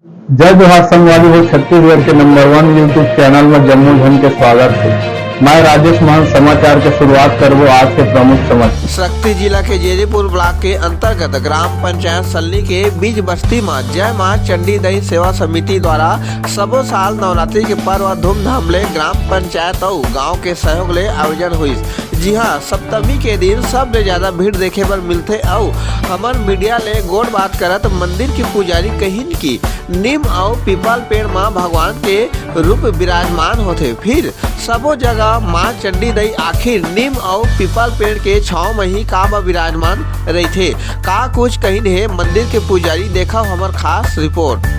जय जोहार संगवारी हो। छत्तीसगढ़ के नंबर 1 यूट्यूब चैनल में जम्मू झन के स्वागत है। मैं राजेश महन समाचार के शुरुआत करबो आज के प्रमुख समाचार। शक्ति जिला के जेरीपुर ब्लॉक के अंतर्गत ग्राम पंचायत सल्ली के बीज बस्ती में जय मां चंडी दही सेवा समिति द्वारा सबो साल नवरात्रि के पर्व धूमधाम ले ग्राम पंचायत और गांव के सहयोग ले आयोजन हुई। जी हाँ, सप्तमी के दिन सबले ज्यादा भीड़ देखे बर मिलते और हमर मीडिया ले गोड़ बात करत मंदिर के पुजारी कहिन की नीम और पीपल पेड़ मां भगवान के रूप विराजमान होते। फिर सबो जगह मां चंडी दई आखिर नीम और पीपल पेड़ के छांव में ही का विराजमान रहते। का कुछ कहिन है मंदिर के पुजारी, देखा हमर खास रिपोर्ट।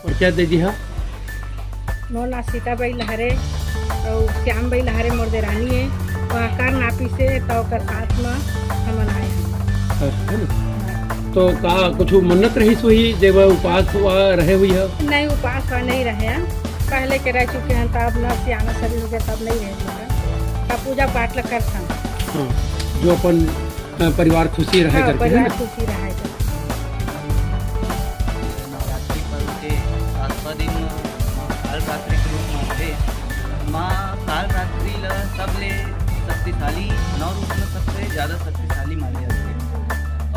और क्या दे जी? हाँ, मोर नाम सीताबाई लहरे और श्यामबाई लहरे मोर देरानी है। वहाँ नापी से तो साथ में हम आए हैं। है ना? तो का कुछ मन्नत रही हुई जब उपास हुआ रहे हुई है? नहीं, उपास हुआ नहीं रहे हैं, पहले के रह चुके हैं, तब न सियाना शरीर हो गया तब नहीं रह चुका, तब पूजा पाठ लग करता। हाँ, जो अपन परिवार खुशी रहे करके, परिवार खुशी रहे। कालरात्रि के रूप में होते माँ कालरात्रि सबले शक्तिशाली 9 रूप में सबसे ज़्यादा शक्तिशाली माने जाते।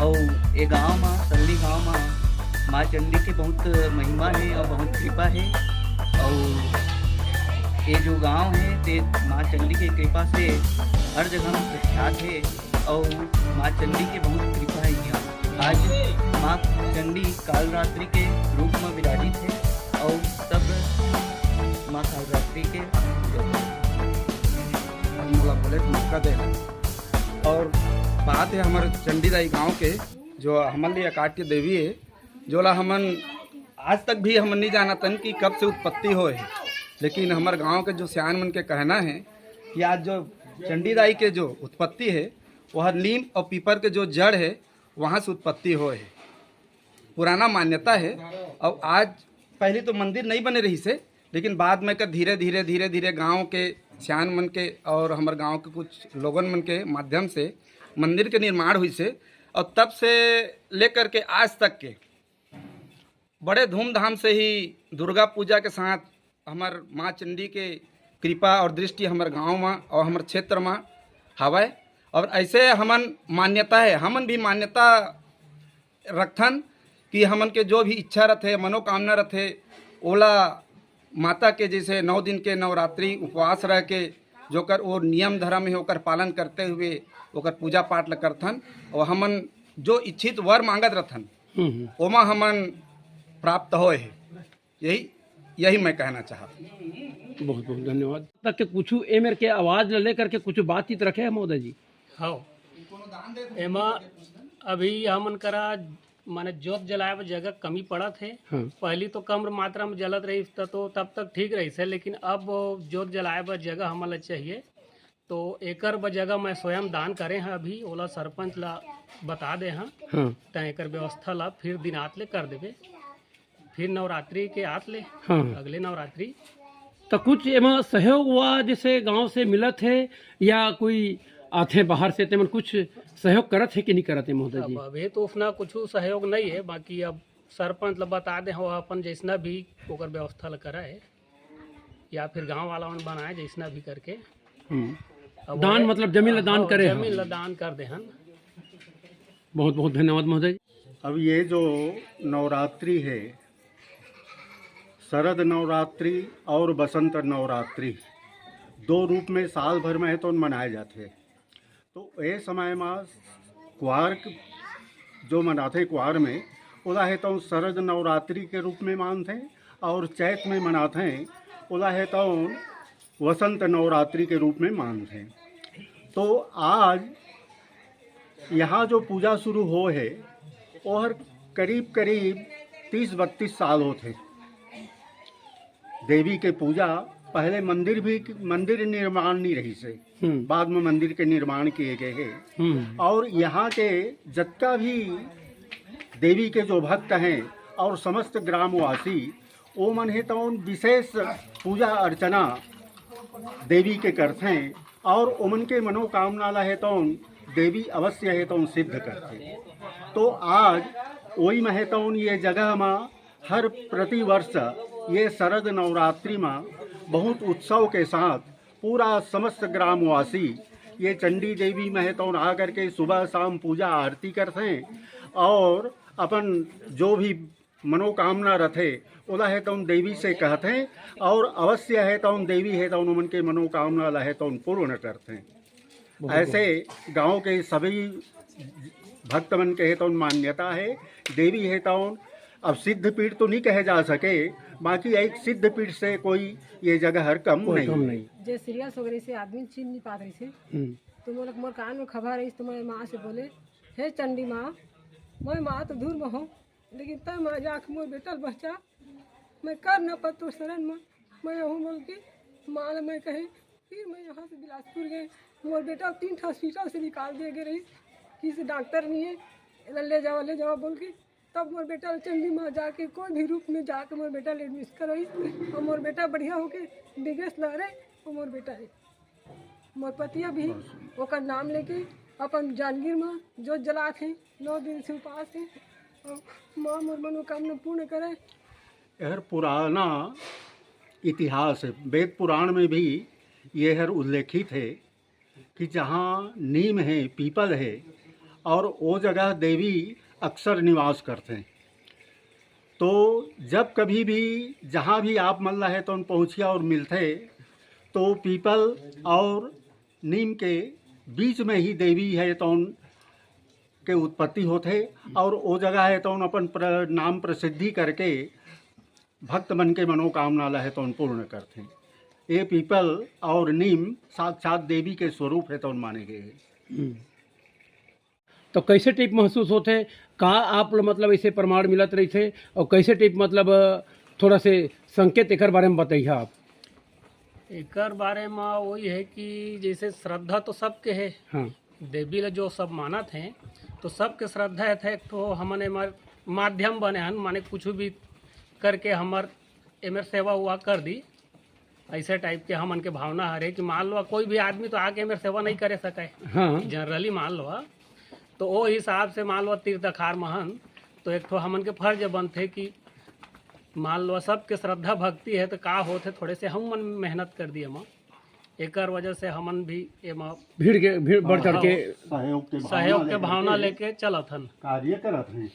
और ये गांव में सल्ली गांव में माँ चंडी की बहुत महिमा है और बहुत कृपा है। और ये जो गांव है ते माँ चंडी की कृपा से हर जगह में प्रख्यात है और माँ चंडी की बहुत कृपा है। यहाँ आज माँ चंडी कालरात्रि के रूप में विराजित है और सब माँ कालरात्रि के बोले मौका देना। और बात है हमारे चंडीदाई गांव के जो हमन लिए अकाट के देवी है, जो ला हमन आज तक भी हमन नहीं जाना तन कि कब से उत्पत्ति हो है। लेकिन हमारे गांव के जो सियान मन के कहना है कि आज जो चंडीदाई के जो उत्पत्ति है वह नीम और पीपर के जो जड़ है वहाँ से उत्पत्ति हो है, पुराना मान्यता है। और आज पहले तो मंदिर नहीं बने रही से, लेकिन बाद में धीरे धीरे गांव के सियान मन के और हमारे गांव के कुछ लोगन मन के माध्यम से मंदिर के निर्माण हुई से, और तब से लेकर के आज तक के बड़े धूमधाम से ही दुर्गा पूजा के साथ हमार माँ चंडी के कृपा और दृष्टि हमारे गांव में और हमारे क्षेत्र में हवाए। और ऐसे हमन मान्यता है, हमन भी मान्यता रखथन कि हमन के जो भी इच्छा रथे, मनोकामना रथे, ओला माता के जैसे 9 दिन के नवरात्रि उपवास रह के जो कर वो नियम धर्म है ओकर पालन करते हुए ओकर पूजा पाठ ल करथन। और हमन जो इच्छित वर मांगत रहथन ओमा हमन प्राप्त होए है। यही मैं कहना चाहता। बहुत बहुत धन्यवाद। तक के कुछ ए मेरे के आवाज लेकर के कुछ बातचीत रखे है महोदय जी? हाँ, एमा अभी हमन करा माने जोत जलाए बर जगह कमी पड़त है। हाँ। पहली तो कम मात्रा में जलत रही तो तब तक ठीक रही है, लेकिन अब जोत जलाए बर जगह हमन चाहिए, तो एकर बर जगह मैं स्वयं दान करे हैं। अभी ओला सरपंच ला बता दे हैं। हाँ। तो एकर व्यवस्था ला फिर दिनात ले कर देवे, फिर नवरात्रि के आत ले। हाँ। अगले नवरात्रि तो कुछ एमा सहयोग हुआ जैसे गांव से मिलत है या कोई आते बाहर से तेमन कुछ सहयोग करत है कि नहीं करत है महोदय जी? अब अभी तो उतना कुछ सहयोग नहीं है, बाकी अब सरपंच ला बता दे हो अपन जैसना भी ओकर व्यवस्था ला करा है, या फिर गांव वाला मन बनाए जैसना भी करके। दान मतलब जमीन ला दान करे, जमीन ला दान कर दे हन। बहुत बहुत धन्यवाद महोदय। अब ये जो नवरात्रि है शरद नवरात्रि और बसंत नवरात्रि दो रूप में साल भर में तो मनाए जाते हैं। तो ये समय में कुआर जो मनाते कुआर में ओला है तो शरद नवरात्रि के रूप में मानते हैं, और चैत में मनाते हैं ओला है तो वसंत नवरात्रि के रूप में मानते हैं। तो आज यहाँ जो पूजा शुरू हो है और करीब करीब 30-32 साल होते। देवी के पूजा पहले मंदिर निर्माण नहीं रही से, बाद में मंदिर के निर्माण किए गए हैं। और यहाँ के जितना भी देवी के जो भक्त हैं और समस्त ग्रामवासी वो मन है तो विशेष पूजा अर्चना देवी के करते हैं, और उमन के मनोकामना ला है तो देवी अवश्य है तो सिद्ध करते। तो आज वही में है तो ये जगह में हर प्रतिवर्ष ये शरद नवरात्रि में बहुत उत्सव के साथ पूरा समस्त ग्रामवासी ये चंडी देवी में है तो आकर के सुबह शाम पूजा आरती करते हैं, और अपन जो भी मनोकामना रथे ओला है तो देवी से कहते हैं, और अवश्य है तो देवी है तो उन के मनोकामना ला है तो पूर्ण करते हैं। ऐसे गांव के सभी भक्तमन के है तो मान्यता है। देवी है तो अब सिद्ध पीठ तो नहीं कहे जा सके, बाकी एक सिद्ध पीठ से कोई ये जगह हर कम नहीं। जे सीरियस हो गई से आदमी छीन नहीं पा रही से, तो मोर कान में खबर रही तो मैं माँ से बोले, हे चंडी माँ, मैं माँ तो दूर में हूँ, लेकिन तब माँ जाके मोर बेटा बच्चा मैं कर न पतो शरण में मैं हूँ बोल के माँ ने मैं कहे। फिर मैं यहाँ से बिलासपुर गए, मोर बेटा 3 हॉस्पिटल से निकाल दिए गए रही, किसी डॉक्टर नहीं है, ले जाओ बोल के। तब मोर बेटा चंडी माँ जाके कोई भी रूप में जाके मोर बेटा एडमिट करवाई, और मोर बेटा बढ़िया होके बिगेश लहरे। और मोर बेटा मोर पतिया भी ओकर नाम लेके अपन जानगीर में जो जला थे 9 दिन से उपास है, और माँ मोर मनोकामना पूर्ण करे। यह पुराना इतिहास है, वेद पुराण में भी यह उल्लेखित है कि जहाँ नीम है, पीपल है, और वो जगह देवी अक्सर निवास करते हैं। तो जब कभी भी जहाँ भी आप मल्ला है तो उन पहुँचिए और मिलते, तो पीपल और नीम के बीच में ही देवी है तो उन के उत्पत्ति होते, और वो जगह है तो उन अपन नाम प्रसिद्धि करके भक्त मन के मनोकामना ला है तो उन पूर्ण करते हैं। ये पीपल और नीम साक्षात देवी के स्वरूप है तो उन माने गए हैं। तो कैसे टाइप महसूस होते, कहाँ आप मतलब ऐसे प्रमाण मिलत रही थे, और कैसे टाइप मतलब थोड़ा से संकेत एक बारे में बताइए आप। एकर बारे में वही है कि जैसे श्रद्धा तो सबके है, हाँ, देवी ले जो सब मानत हैं तो सबके श्रद्धा है। तो हमने माध्यम बने हन, माने कुछ भी करके हमार एमर सेवा हुआ कर दी, ऐसे टाइप के हमन के भावना हरे कि मान लो कोई भी आदमी तो आके एमर सेवा नहीं करे सके, हाँ, जनरली मान लो। तो वो हिसाब से मान लो तीर्थखार महन तो एक तो हमन के फर्ज बनते कि मान लो सबके श्रद्धा भक्ति है तो का होते थोड़े से हम मन मेहनत कर दिए माँ, एक वजह से हमन भी भीड़ बढ़ चढ़ के सहयोग के भावना लेके चलत हन, कार्य करत हैं।